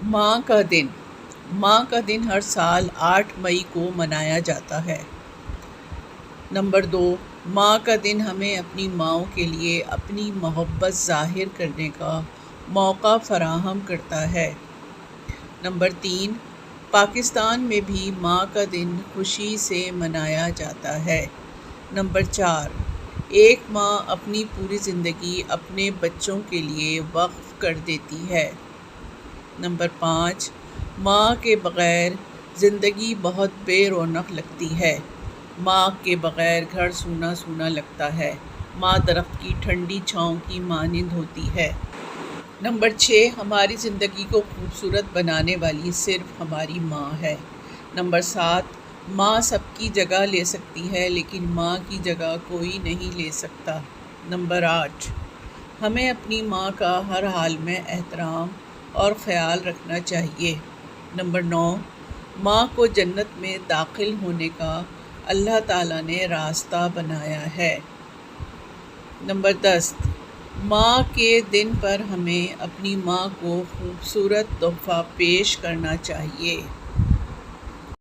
ماں کا دن۔ ماں کا دن ہر سال 8 مئی کو منایا جاتا ہے۔ نمبر 2، ماں کا دن ہمیں اپنی ماؤں کے لیے اپنی محبت ظاہر کرنے کا موقع فراہم کرتا ہے۔ نمبر 3، پاکستان میں بھی ماں کا دن خوشی سے منایا جاتا ہے۔ نمبر 4، ایک ماں اپنی پوری زندگی اپنے بچوں کے لیے وقف کر دیتی ہے۔ نمبر 5، ماں کے بغیر زندگی بہت بے رونق لگتی ہے۔ ماں کے بغیر گھر سونا سونا لگتا ہے۔ ماں درخت کی ٹھنڈی چھاؤں کی مانند ہوتی ہے۔ نمبر 6، ہماری زندگی کو خوبصورت بنانے والی صرف ہماری ماں ہے۔ نمبر 7، ماں سب کی جگہ لے سکتی ہے لیکن ماں کی جگہ کوئی نہیں لے سکتا۔ نمبر 8، ہمیں اپنی ماں کا ہر حال میں احترام اور خیال رکھنا چاہیے۔ نمبر 9، ماں کو جنت میں داخل ہونے کا اللہ تعالیٰ نے راستہ بنایا ہے۔ نمبر 10، ماں کے دن پر ہمیں اپنی ماں کو خوبصورت تحفہ پیش کرنا چاہیے۔